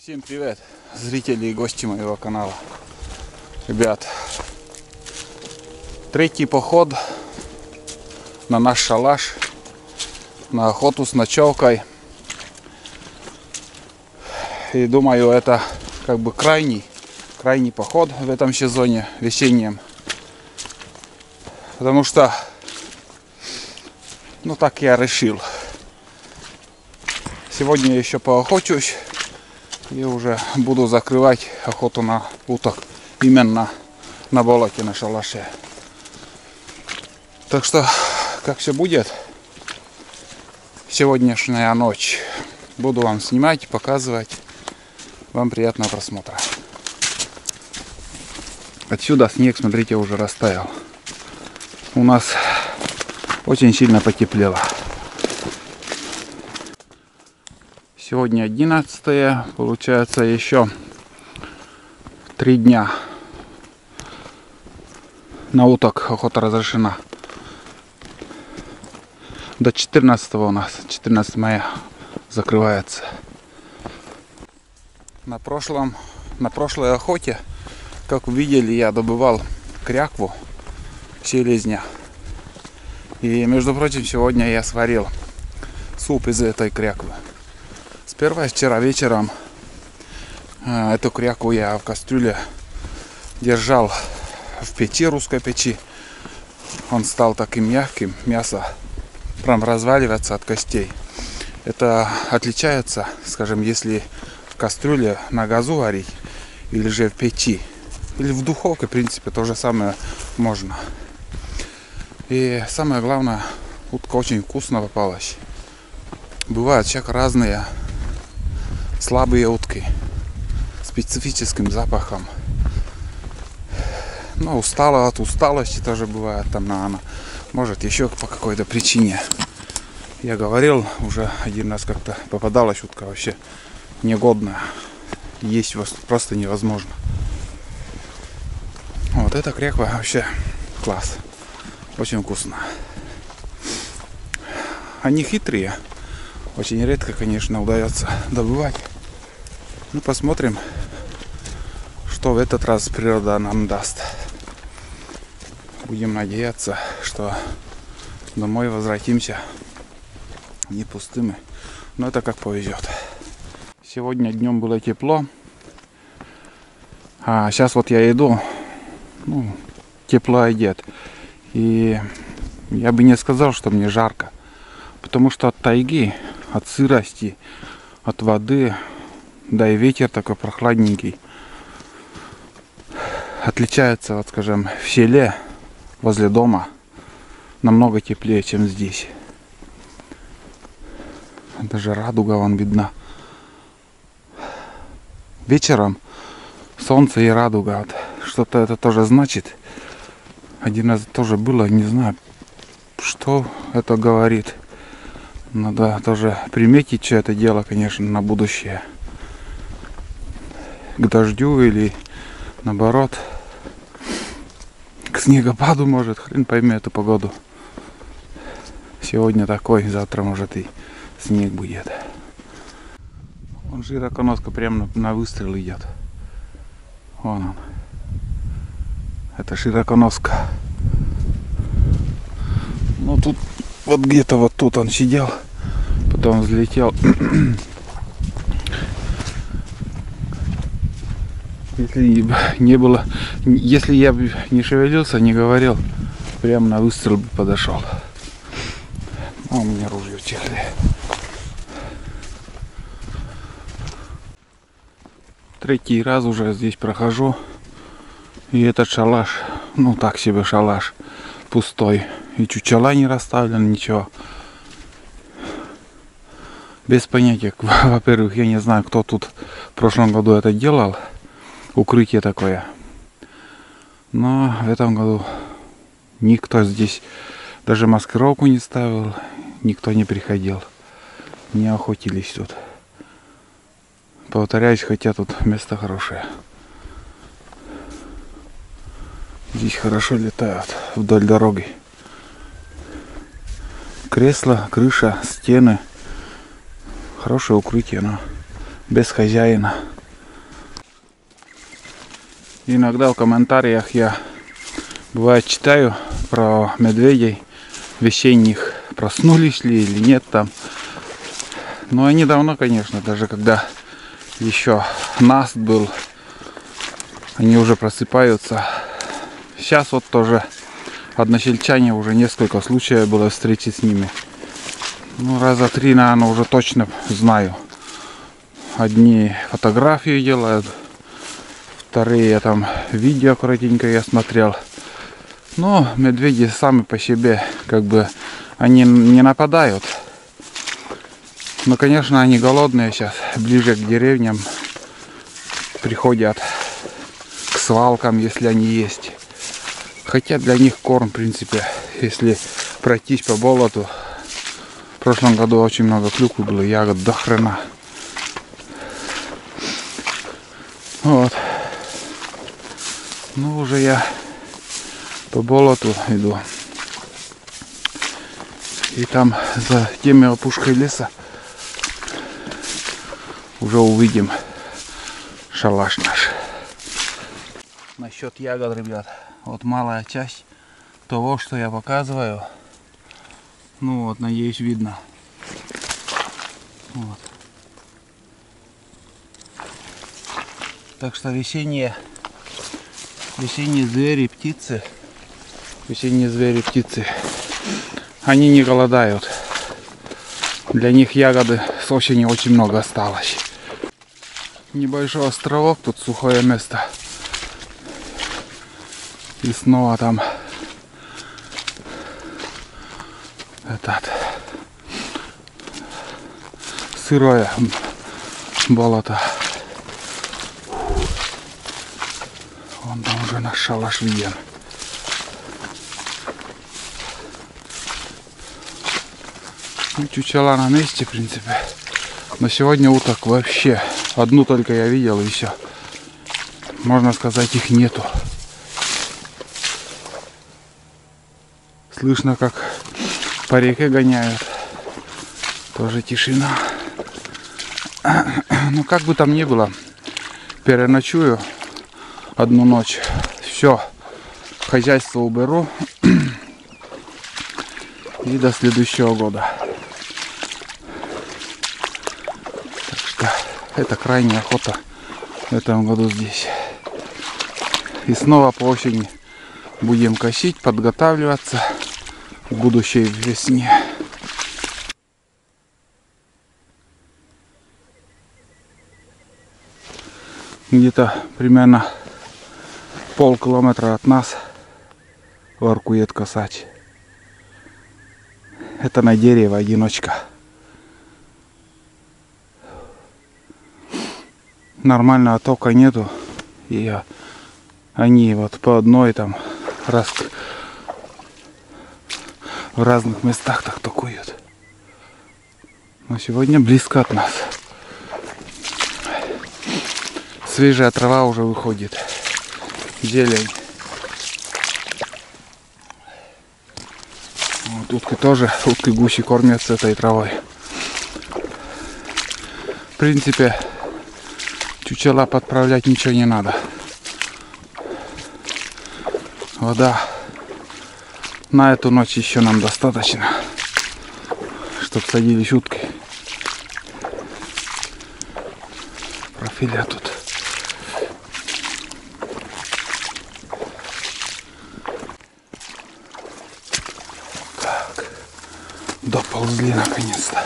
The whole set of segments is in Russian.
Всем привет, зрители и гости моего канала. Ребят, третий поход на наш шалаш, на охоту с ночевкой. И думаю, это как бы крайний поход в этом сезоне весеннем. Потому что, так я решил. Сегодня я еще поохочусь. И уже буду закрывать охоту на уток именно на болоте, на шалаше. Так что, как все будет, сегодняшняя ночь буду вам снимать, показывать. Вам приятного просмотра. Отсюда снег, смотрите, уже растаял. У нас очень сильно потеплело. Сегодня 11-е, получается еще 3 дня на уток охота разрешена. До 14 у нас, 14 мая закрывается. На прошлой охоте, как вы видели, я добывал крякву селезня. И, между прочим, сегодня я сварил суп из этой кряквы. Сперва вчера вечером эту крякву я в кастрюле держал в печи, русской печи. Он стал таким мягким, мясо прям разваливается от костей. Это отличается, скажем, если в кастрюле на газу варить, или же в печи, или в духовке, в принципе, то же самое можно. И самое главное, утка очень вкусно попалась. Бывают всяко разные слабые утки, специфическим запахом. Устала от усталости тоже бывает. Она может еще по какой-то причине. Я говорил, уже один раз как-то попадалась утка вообще негодная. Есть просто невозможно. Вот эта кряква вообще класс. Очень вкусно. Они хитрые. Очень редко, конечно, удается добывать. Посмотрим, что в этот раз природа нам даст. Будем надеяться, что домой возвратимся не пустыми. Но это как повезет. Сегодня днем было тепло. А сейчас вот я иду. Тепло идет. И я бы не сказал, что мне жарко. Потому что от тайги, от сырости, от воды, да и ветер такой прохладненький, отличается, вот скажем, в селе возле дома намного теплее, чем здесь. Даже радуга вон видна. Вечером солнце и радуга. Вот, что-то это тоже значит. Один раз тоже было, не знаю, что это говорит. Надо тоже приметить, что это дело, конечно, на будущее. К дождю или наоборот к снегопаду, может, хрен пойми эту погоду. Сегодня такой, завтра может и снег будет. Вон широконоска прямо на выстрел идет. Вон он. Это широконоска. Тут вот где-то вот тут он сидел, потом взлетел. Если я бы не шевелился, не говорил, прямо на выстрел бы подошел. У меня ружье в чехле. Третий раз уже здесь прохожу. И этот шалаш, так себе шалаш, пустой. И чучела не расставлен, ничего. Без понятия. Во-первых, я не знаю, кто тут в прошлом году это делал. Укрытие такое. Но в этом году никто здесь даже маскировку не ставил. Никто не приходил. Не охотились тут. Повторяюсь, хотя тут место хорошее. Здесь хорошо летают вдоль дороги. Кресла, крыша, стены. Хорошее укрытие, но без хозяина. Иногда в комментариях я бывает читаю про медведей весенних, проснулись ли или нет там. Но они давно, конечно, даже когда еще наст был, они уже просыпаются. Сейчас вот тоже односельчане, уже несколько случаев было встречи с ними. Ну, раза 3, наверное, уже точно знаю. Одни фотографии делают, вторые там видео коротенько я смотрел. Но медведи сами по себе, как бы, они не нападают. Но, конечно, они голодные сейчас, ближе к деревням приходят, к свалкам, если они есть. Хотя для них корм, в принципе, если пройтись по болоту. В прошлом году очень много клюквы было, ягод до хрена. Вот. Ну, уже я по болоту иду. И там за теми опушкой леса уже увидим шалаш наш. Насчет ягод, ребят, вот малая часть того, что я показываю. Ну вот, надеюсь, видно. Вот. Так что весенние звери, птицы, они не голодают. Для них ягоды с осени очень много осталось. Небольшой островок, тут сухое место. И снова там этот сырое болото. Вон там уже наш шалаш виден. Ну, чучела на месте, в принципе. Но сегодня уток вообще. Одну только я видел, и все. Можно сказать, их нету. Слышно, как по реке гоняют. Тоже тишина. Ну, как бы там ни было, переночую одну ночь. Все, хозяйство уберу. И до следующего года. Так что это крайняя охота в этом году здесь. И снова по осени будем косить, подготавливаться к будущей весне. Где-то примерно полкилометра от нас воркует косач. Это на дерево одиночка. Нормального тока нету. И они вот по одной там раз в разных местах так токуют. Но сегодня близко от нас. Свежая трава уже выходит. Зелень. Вот утки тоже, утки гуси кормятся этой травой. В принципе, чучела подправлять ничего не надо. Вода на эту ночь еще нам достаточно, чтобы садились утки. Профиля тут. Так, доползли наконец-то.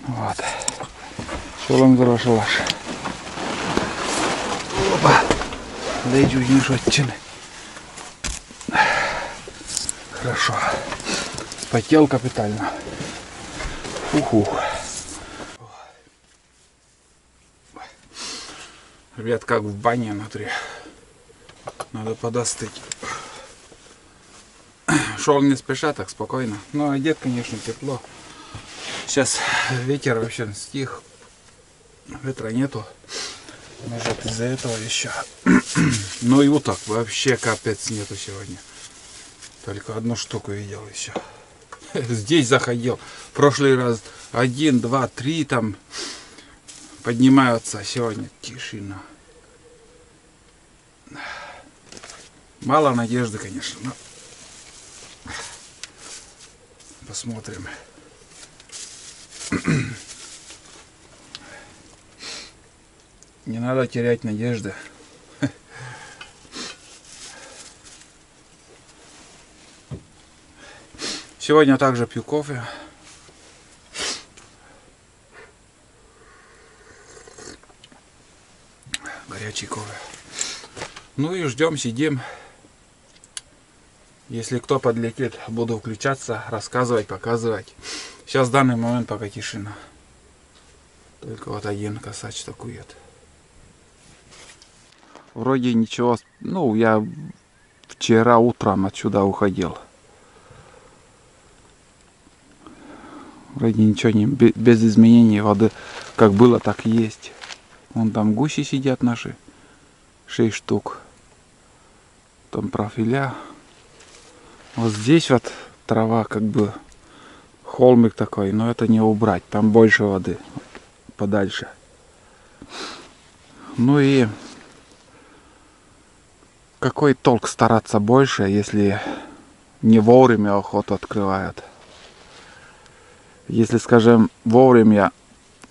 Вот. Шолом здорово шалаш. Опа. Лежу не шотчины. Хорошо. Спотел капитально. Уху. Ребят, как в бане внутри. Надо подостыть. Шел не спеша, так спокойно. Но одет, конечно, тепло. Сейчас ветер вообще стих. Ветра нету. Может, из-за этого еще. Ну и уток вообще капец нету сегодня. Только одну штуку видел еще. Здесь заходил. В прошлый раз 1, 2, 3 там поднимаются. Сегодня тишина. Мало надежды, конечно, но посмотрим. Не надо терять надежды. Сегодня также пью кофе. Горячий кофе. Ну и ждем, сидим. Если кто подлетит, буду включаться, рассказывать, показывать. Сейчас в данный момент пока тишина. Только вот один косач такует. Вроде ничего. Ну, я вчера утром отсюда уходил. Вроде ничего не, без изменений воды. Как было, так и есть. Вон там гуси сидят наши. 6 штук. Там профиля. Вот здесь вот трава как бы холмик такой, но это не убрать. Там больше воды. Подальше. Ну и какой толк стараться больше, если не вовремя охоту открывают? Если, скажем, вовремя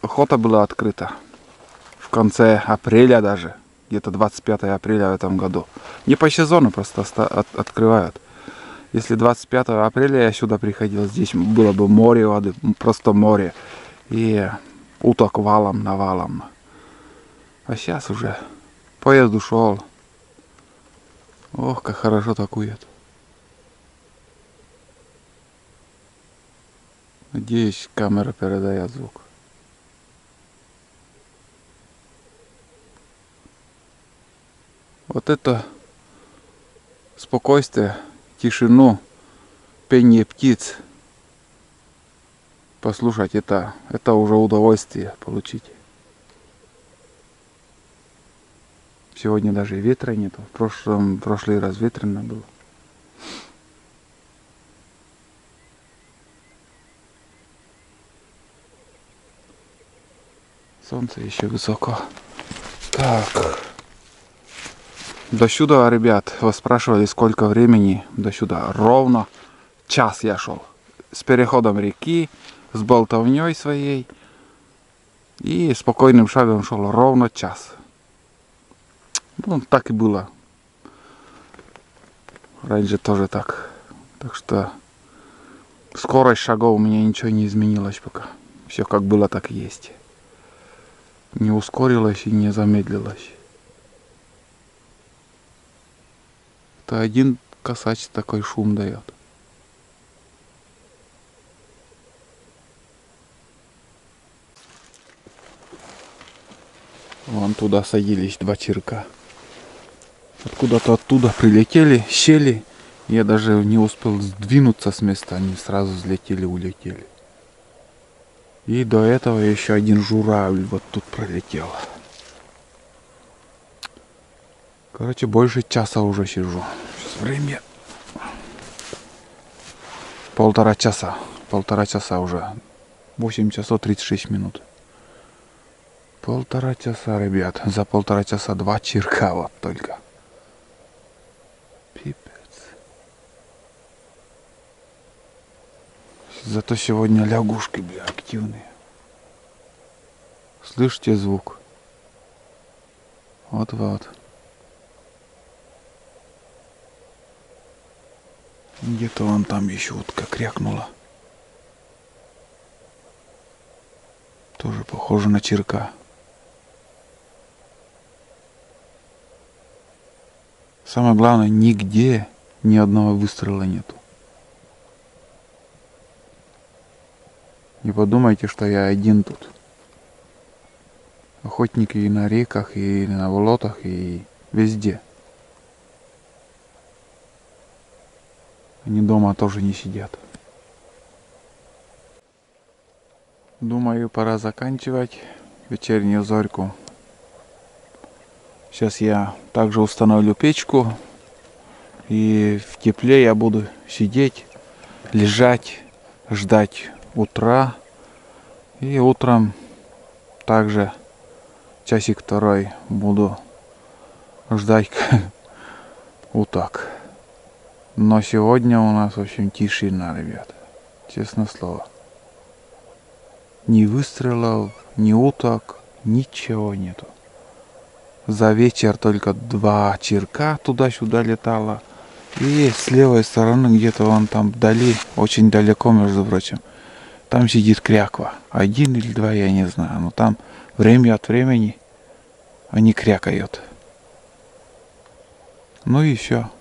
охота была открыта, в конце апреля даже, где-то 25 апреля в этом году, не по сезону просто открывают. Если 25 апреля я сюда приходил, здесь было бы море воды, просто море, и уток валом навалом. А сейчас уже поезд ушел. Ох, как хорошо такует. Надеюсь, камера передает звук. Вот это спокойствие, тишину, пение птиц. Послушать это уже удовольствие получить. Сегодня даже ветра нету. В прошлый раз ветрено было. Солнце еще высоко. Так. До сюда, ребят, вы спрашивали, сколько времени до сюда. Ровно час я шел. С переходом реки, с болтовней своей. И спокойным шагом шел ровно час. Ну, так и было. Раньше тоже так. Так что скорость шагов у меня ничего не изменилось пока. Все как было, так и есть. Не ускорилось и не замедлилось. Это один косач такой шум дает. Вон туда садились 2 чирка. Откуда-то оттуда прилетели, сели. Я даже не успел сдвинуться с места, они сразу взлетели, улетели. И до этого еще один журавль вот тут пролетел. Короче, больше часа уже сижу. Сейчас время 1,5 часа. 1,5 часа уже. 8 часов 36 минут. 1,5 часа, ребят. За 1,5 часа 2 чирка вот только. Пипец. Зато сегодня лягушки, бля, активные. Слышите звук? Вот-вот. Где-то вон там еще утка крякнула. Тоже похоже на чирка. Самое главное, нигде ни одного выстрела нету. Не подумайте, что я один тут. Охотники и на реках, и на болотах, и везде. Они дома тоже не сидят. Думаю, пора заканчивать вечернюю зорьку. Сейчас я также установлю печку. И в тепле я буду сидеть, лежать, ждать утра. И утром также часик второй буду ждать уток. Но сегодня у нас, в общем, тишина, ребята. Честное слово. Ни выстрелов, ни уток, ничего нету. За вечер только 2 чирка туда-сюда летало. И с левой стороны, где-то вон там вдали, очень далеко, между прочим, там сидит кряква. 1 или 2, я не знаю. Но там время от времени они крякают. Ну и все.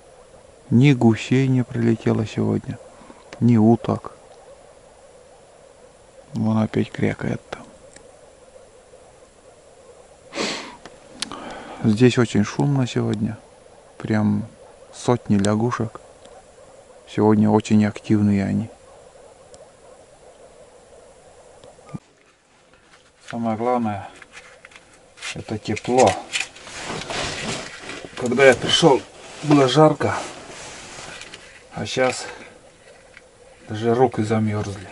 Ни гусей не прилетело сегодня, ни уток. Вон опять крякает там. Здесь очень шумно сегодня. Прям сотни лягушек. Сегодня очень активные они. Самое главное, это тепло. Когда я пришел, было жарко. А сейчас даже руки замерзли.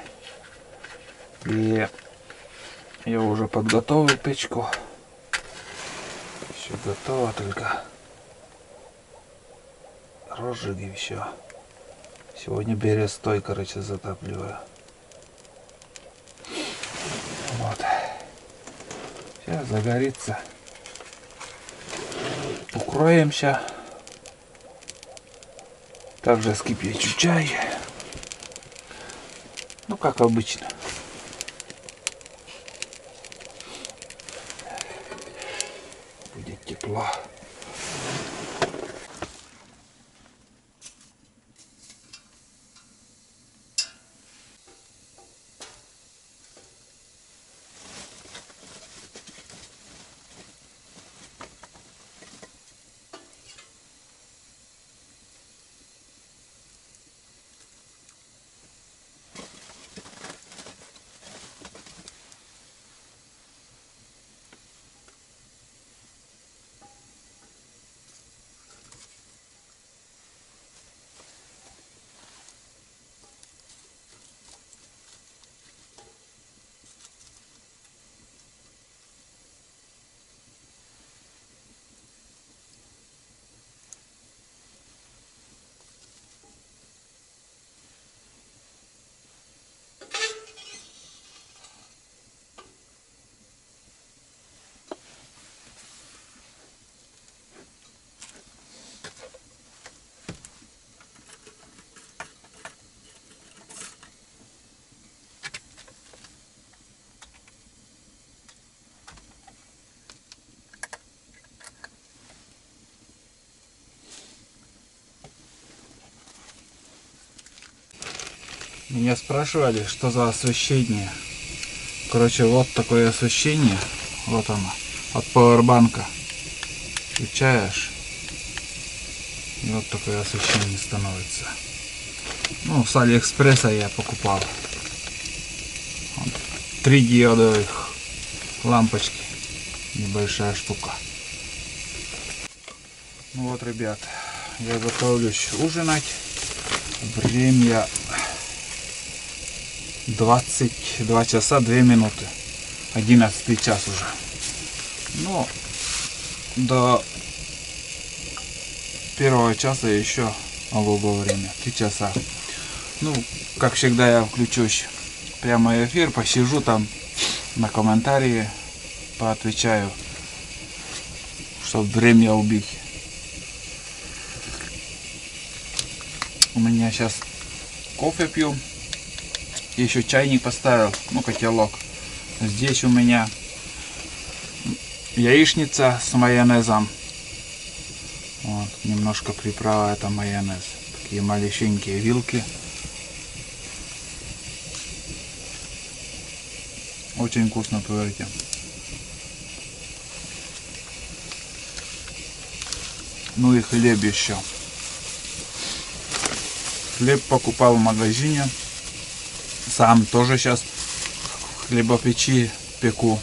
И я уже подготовил печку. Все готово, только розжиг и все. Сегодня берестой, короче, затапливаю. Вот. Сейчас загорится. Укроемся. Также скипячу чай. Ну, как обычно. Будет тепло. Меня спрашивали, что за освещение. Короче, вот такое освещение. Вот оно. От пауэрбанка. Включаешь. И вот такое освещение становится. Ну, с Алиэкспресса я покупал. 3 диодовых лампочки. Небольшая штука. Ну вот, ребят. Я готовлюсь ужинать. Время 22 часа 2 минуты. 11 час уже. Ну, до 1 часа еще ого-го время. 3 часа. Ну, как всегда, я включусь прямо эфир, посижу там, на комментарии поотвечаю, чтобы время убить. У меня сейчас кофе пью. Еще чайник поставил, ну, котелок. Здесь у меня яичница с майонезом. Вот, немножко приправа, это майонез. Такие малюсенькие вилки. Очень вкусно, поверьте. Ну и хлеб еще. Хлеб покупал в магазине. Сам тоже сейчас в хлебопечи пеку.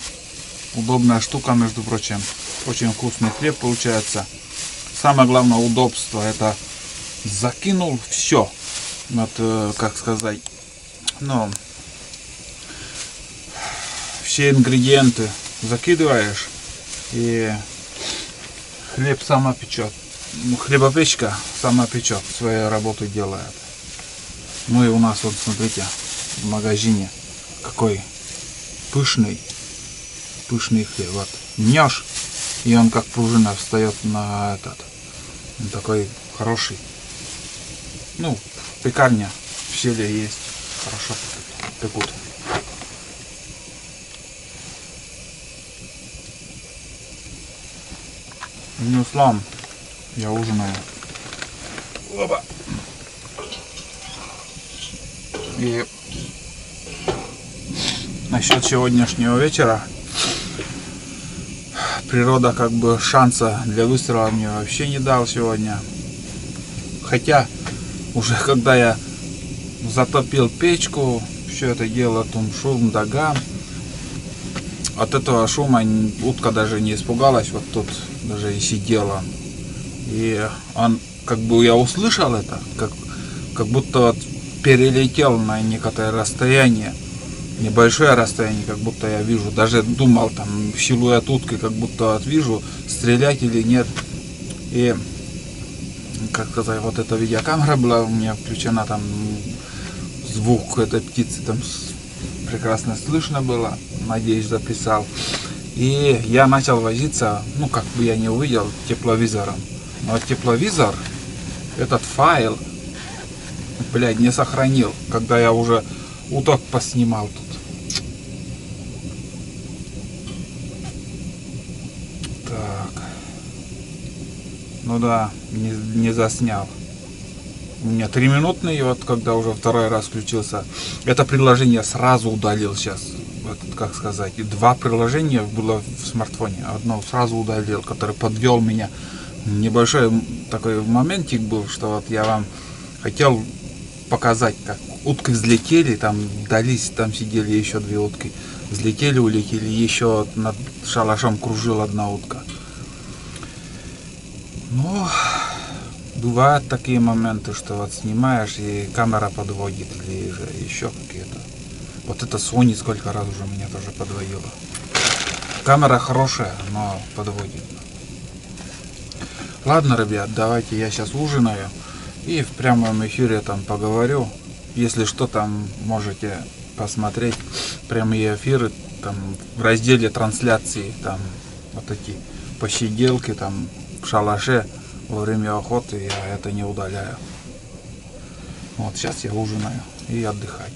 Удобная штука, между прочим. Очень вкусный хлеб получается. Самое главное удобство — это закинул все. Вот, как сказать, ну, все ингредиенты закидываешь, и хлеб сама печет. Ну, хлебопечка сама печет, свою работу делает. Ну и у нас вот, смотрите, в магазине какой пышный хлеб. Вот мнешь, и он как пружина встает на этот. Он такой хороший. Ну, пекарня в селе есть, хорошо пекут. Ну, слам, я ужинаю. Опа. И насчет сегодняшнего вечера, природа как бы шанса для выстрела мне вообще не дал сегодня. Хотя уже когда я затопил печку, все это дело, там шум, дага, от этого шума утка даже не испугалась, вот тут даже и сидела. И он, как бы я услышал это, как будто вот перелетел на некоторое расстояние, небольшое расстояние, как будто я вижу, даже думал там силуэт утки, как будто вот вижу, стрелять или нет. И, как сказать, вот эта видеокамера была у меня включена, там звук этой птицы там прекрасно слышно было, надеюсь, записал. И я начал возиться, ну как бы я не увидел, тепловизором. Но тепловизор, этот файл, блядь, не сохранил, когда я уже уток поснимал тут. Так. Ну да, не заснял. У меня 3-минутный, и вот когда уже второй раз включился, это приложение сразу удалил сейчас. Этот, как сказать, 2 приложения было в смартфоне, одно сразу удалил, который подвел меня. Небольшой такой моментик был, что вот я вам хотел показать, как утки взлетели, там дались, там сидели еще 2 утки, взлетели, улетели, еще над шалашом кружила 1 утка. Ну, бывают такие моменты, что вот снимаешь и камера подводит, или же еще какие-то. Вот это Sony сколько раз уже меня тоже подводила. Камера хорошая, но подводит. Ладно, ребят, давайте я сейчас ужинаю и в прямом эфире там поговорю. Если что, там можете посмотреть прямые эфиры там в разделе трансляции, там вот эти посиделки там в шалаше во время охоты, я это не удаляю. Вот сейчас я ужинаю и отдыхать.